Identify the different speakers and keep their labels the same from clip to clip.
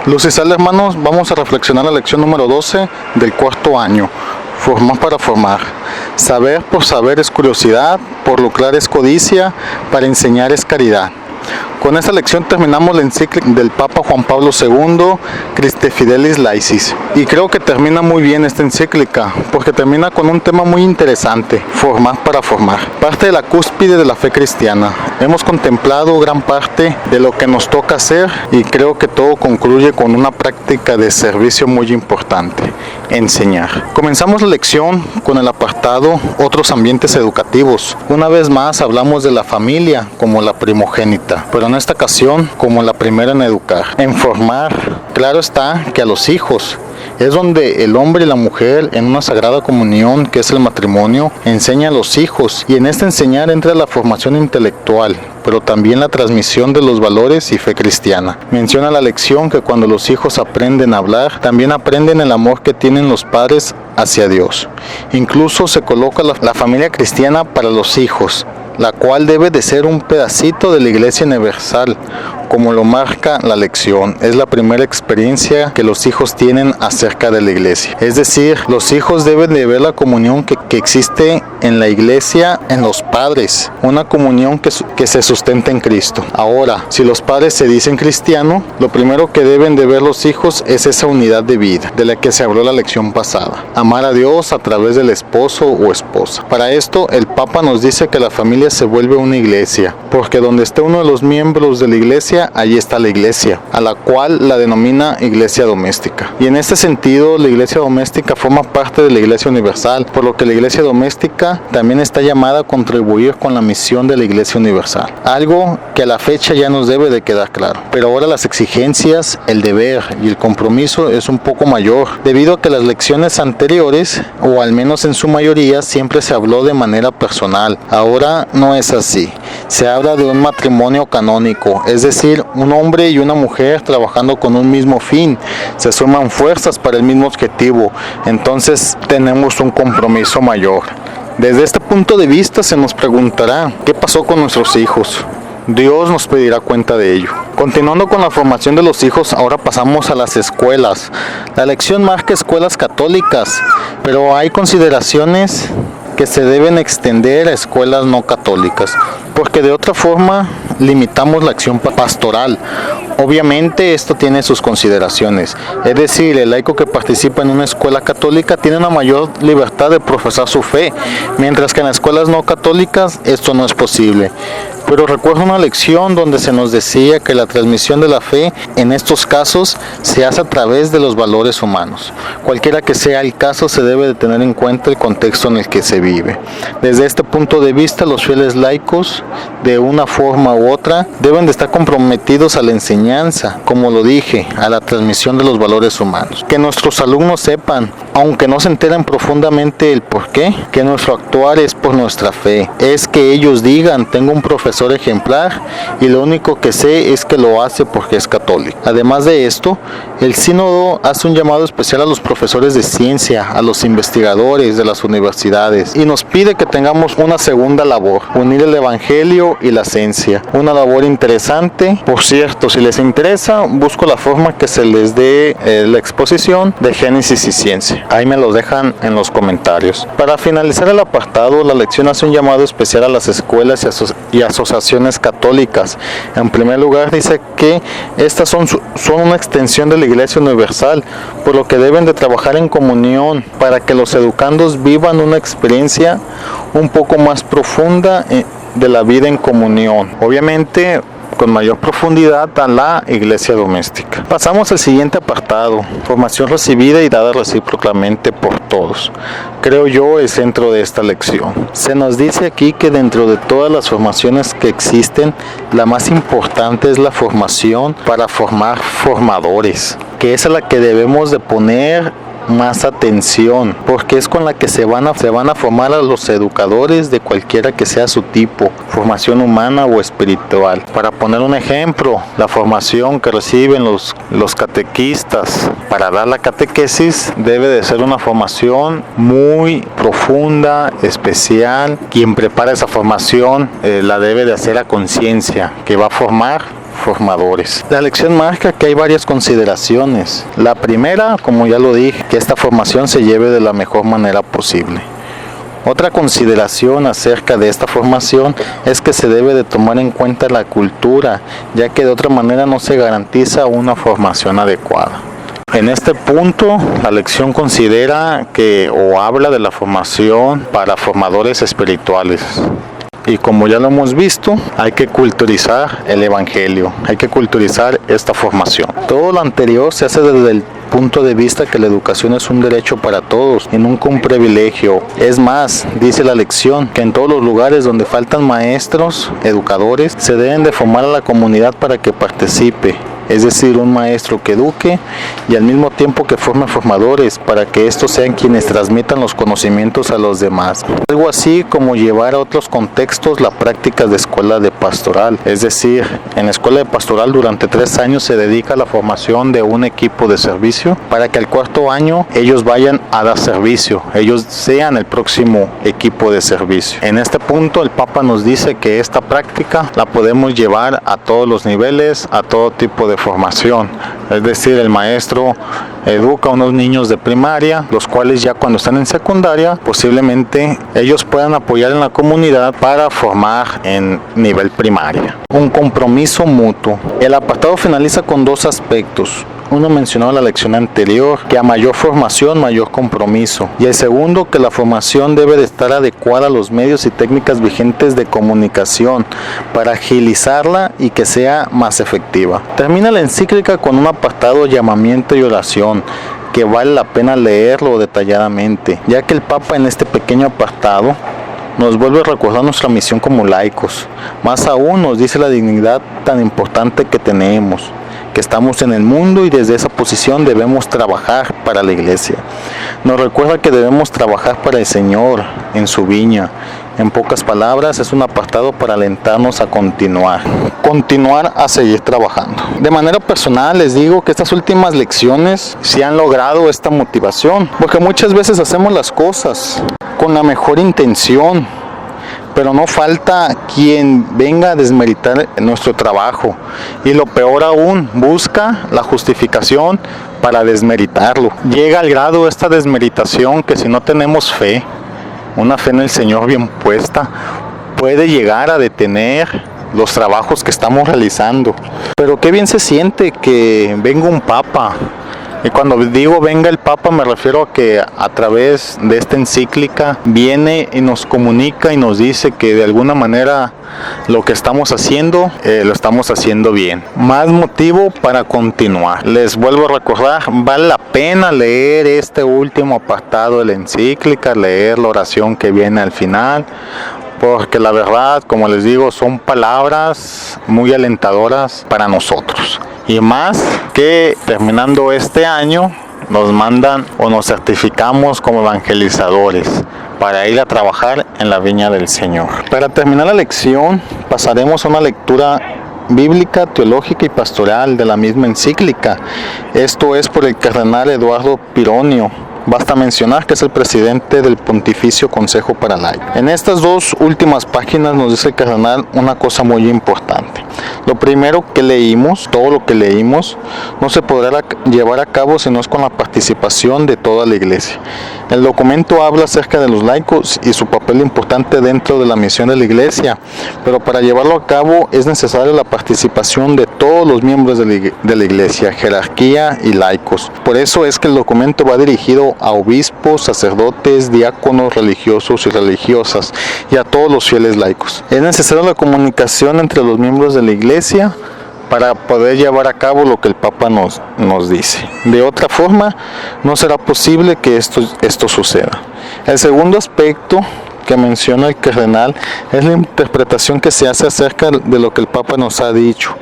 Speaker 1: Luz y sal, hermanos, vamos a reflexionar la lección número 12 del cuarto año. Formar para formar. Saber por saber es curiosidad, por lucrar es codicia, para enseñar es caridad. Con esta lección terminamos la encíclica del Papa Juan Pablo II, Christe Fidelis Laicis. Y creo que termina muy bien esta encíclica, porque termina con un tema muy interesante, formar para formar. Parte de la cúspide de la fe cristiana. Hemos contemplado gran parte de lo que nos toca hacer y creo que todo concluye con una práctica de servicio muy importante, enseñar. Comenzamos la lección con el apartado Otros ambientes educativos. Una vez más hablamos de la familia como la primogénita, pero en esta ocasión como la primera en educar, en formar. Claro está que a los hijos es donde el hombre y la mujer en una sagrada comunión que es el matrimonio enseña a los hijos, y en este enseñar entra la formación intelectual, pero también la transmisión de los valores y fe cristiana. Menciona la lección que cuando los hijos aprenden a hablar, también aprenden el amor que tienen los padres hacia Dios. Incluso se coloca la familia cristiana para los hijos, la cual debe de ser un pedacito de la Iglesia universal, como lo marca la lección. Es la primera experiencia que los hijos tienen acerca de la Iglesia. Es decir, los hijos deben de ver la comunión que existe en la Iglesia, en los padres, una comunión que se sustenta en Cristo. Ahora, si los padres se dicen cristianos, lo primero que deben de ver los hijos es esa unidad de vida, de la que se habló la lección pasada. Amar a Dios a través del esposo o esposa. Para esto, el Papa nos dice que la familia se vuelve una iglesia, porque donde esté uno de los miembros de la iglesia, allí está la iglesia, a la cual la denomina iglesia doméstica. Y en este sentido, la iglesia doméstica forma parte de la iglesia universal, por lo que la iglesia doméstica también está llamada a contribuir con la misión de la iglesia universal. Algo que a la fecha ya nos debe de quedar claro. Pero ahora las exigencias, el deber y el compromiso es un poco mayor, debido a que las lecciones anteriores, o al menos en su mayoría, siempre se habló de manera personal. Ahora no es así. Se habla de un matrimonio canónico, es decir, un hombre y una mujer trabajando con un mismo fin. Se suman fuerzas para el mismo objetivo. Entonces tenemos un compromiso mayor. Desde este punto de vista se nos preguntará, ¿qué pasó con nuestros hijos? Dios nos pedirá cuenta de ello. Continuando con la formación de los hijos, ahora pasamos a las escuelas. La lección marca escuelas católicas, pero hay consideraciones que se deben extender a escuelas no católicas, porque de otra forma limitamos la acción pastoral. Obviamente esto tiene sus consideraciones, es decir, el laico que participa en una escuela católica tiene una mayor libertad de profesar su fe, mientras que en las escuelas no católicas esto no es posible. Pero recuerdo una lección donde se nos decía que la transmisión de la fe en estos casos se hace a través de los valores humanos. Cualquiera que sea el caso, se debe de tener en cuenta el contexto en el que se vive. Desde este punto de vista, los fieles laicos, de una forma u otra, deben de estar comprometidos a la enseñanza, como lo dije, a la transmisión de los valores humanos. Que nuestros alumnos sepan, aunque no se enteren profundamente el por qué, que nuestro actuar es por nuestra fe. Es que ellos digan, tengo un profesor ejemplar y lo único que sé es que lo hace porque es católico. Además de esto, el sínodo hace un llamado especial a los profesores de ciencia, a los investigadores de las universidades, y nos pide que tengamos una segunda labor, unir el evangelio y la ciencia. Una labor interesante. Por cierto, si les interesa, busco la forma que se les dé la exposición de Génesis y ciencia. Ahí me los dejan en los comentarios. Para finalizar el apartado, la lección hace un llamado especial a las escuelas y asociaciones católicas. En primer lugar, dice que estas son una extensión de la Iglesia universal, por lo que deben de trabajar en comunión para que los educandos vivan una experiencia un poco más profunda de la vida en comunión. Obviamente, con mayor profundidad a la iglesia doméstica. Pasamos al siguiente apartado, formación recibida y dada recíprocamente por todos. Creo yo el centro de esta lección. Se nos dice aquí que dentro de todas las formaciones que existen, la más importante es la formación para formar formadores, que es a la que debemos de poner más atención, porque es con la que se van a formar a los educadores de cualquiera que sea su tipo, formación humana o espiritual. Para poner un ejemplo, la formación que reciben los catequistas para dar la catequesis debe de ser una formación muy profunda, especial. Quien prepara esa formación la debe de hacer a conciencia, que va a formar formadores. La lección marca que hay varias consideraciones. La primera, como ya lo dije, que esta formación se lleve de la mejor manera posible. Otra consideración acerca de esta formación es que se debe de tomar en cuenta la cultura, ya que de otra manera no se garantiza una formación adecuada. En este punto, la lección considera que o habla de la formación para formadores espirituales. Y como ya lo hemos visto, hay que culturizar el evangelio, hay que culturizar esta formación. Todo lo anterior se hace desde el punto de vista que la educación es un derecho para todos y nunca un privilegio. Es más, dice la lección, que en todos los lugares donde faltan maestros, educadores, se deben de formar a la comunidad para que participe. Es decir, un maestro que eduque y al mismo tiempo que forme formadores para que estos sean quienes transmitan los conocimientos a los demás. Algo así como llevar a otros contextos la práctica de escuela de pastoral. Es decir, en la escuela de pastoral durante 3 años se dedica a la formación de un equipo de servicio para que al cuarto año ellos vayan a dar servicio, ellos sean el próximo equipo de servicio. En este punto el Papa nos dice que esta práctica la podemos llevar a todos los niveles, a todo tipo de formación, es decir, el maestro educa a unos niños de primaria, los cuales ya cuando están en secundaria, posiblemente ellos puedan apoyar en la comunidad para formar en nivel primaria. Un compromiso mutuo. El apartado finaliza con 2 aspectos. Uno mencionado en la lección anterior, que a mayor formación, mayor compromiso. Y el segundo, que la formación debe de estar adecuada a los medios y técnicas vigentes de comunicación para agilizarla y que sea más efectiva. Termina la encíclica con un apartado llamamiento y oración, que vale la pena leerlo detalladamente, ya que el Papa en este pequeño apartado nos vuelve a recordar nuestra misión como laicos. Más aún nos dice la dignidad tan importante que tenemos, que estamos en el mundo y desde esa posición debemos trabajar para la iglesia. Nos recuerda que debemos trabajar para el Señor en su viña. En pocas palabras, es un apartado para alentarnos a continuar a seguir trabajando. De manera personal les digo que estas últimas lecciones sí han logrado esta motivación, porque muchas veces hacemos las cosas con la mejor intención, pero no falta quien venga a desmeritar nuestro trabajo y lo peor aún, busca la justificación para desmeritarlo. Llega al grado esta desmeritación que si no tenemos fe, una fe en el Señor bien puesta, puede llegar a detener los trabajos que estamos realizando. Pero qué bien se siente que venga un Papa. Y cuando digo venga el Papa me refiero a que a través de esta encíclica viene y nos comunica y nos dice que de alguna manera lo que estamos haciendo, lo estamos haciendo bien. Más motivo para continuar. Les vuelvo a recordar, vale la pena leer este último apartado de la encíclica, leer la oración que viene al final, porque la verdad, como les digo, son palabras muy alentadoras para nosotros. Y más que terminando este año nos mandan o nos certificamos como evangelizadores para ir a trabajar en la viña del Señor. Para terminar la lección pasaremos a una lectura bíblica, teológica y pastoral de la misma encíclica. Esto es por el cardenal Eduardo Pironio. Basta mencionar que es el presidente del Pontificio Consejo para Laicos. En estas 2 últimas páginas nos dice el cardenal una cosa muy importante. Lo primero que leímos, todo lo que leímos, no se podrá llevar a cabo si no es con la participación de toda la iglesia. El documento habla acerca de los laicos y su papel importante dentro de la misión de la iglesia, pero para llevarlo a cabo es necesaria la participación de todos los miembros de la iglesia, jerarquía y laicos. Por eso es que el documento va dirigido a obispos, sacerdotes, diáconos, religiosos y religiosas y a todos los fieles laicos. Es necesaria la comunicación entre los miembros de la iglesia para poder llevar a cabo lo que el Papa nos dice. De otra forma, no será posible que esto suceda. El segundo aspecto que menciona el cardenal es la interpretación que se hace acerca de lo que el Papa nos ha dicho.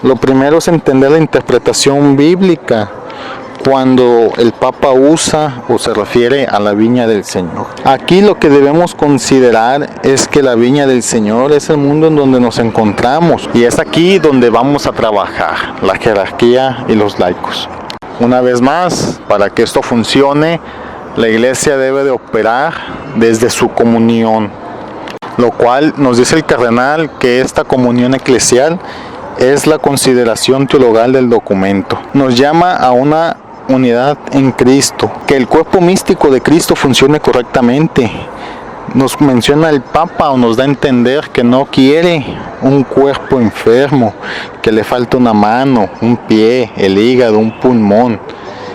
Speaker 1: Lo primero es entender la interpretación bíblica cuando el Papa usa o se refiere a la viña del Señor. Aquí lo que debemos considerar es que la viña del Señor es el mundo en donde nos encontramos y es aquí donde vamos a trabajar, la jerarquía y los laicos. Una vez más, para que esto funcione, la iglesia debe de operar desde su comunión, lo cual nos dice el cardenal que esta comunión eclesial es la consideración teologal del documento. Nos llama a una unidad en Cristo, que el cuerpo místico de Cristo funcione correctamente. Nos menciona el Papa o nos da a entender que no quiere un cuerpo enfermo, que le falta una mano, un pie, el hígado, un pulmón.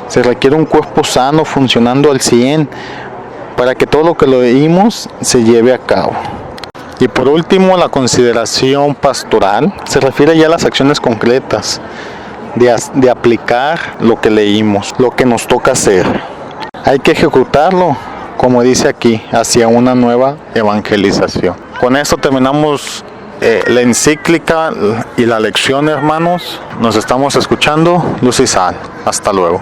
Speaker 1: Se requiere un cuerpo sano funcionando al 100 para que todo lo que leímos se lleve a cabo. Y por último, la consideración pastoral se refiere ya a las acciones concretas de aplicar lo que leímos, lo que nos toca hacer. Hay que ejecutarlo, como dice aquí, hacia una nueva evangelización. Con esto terminamos la encíclica y la lección, hermanos. Nos estamos escuchando, luz y sal. Hasta luego.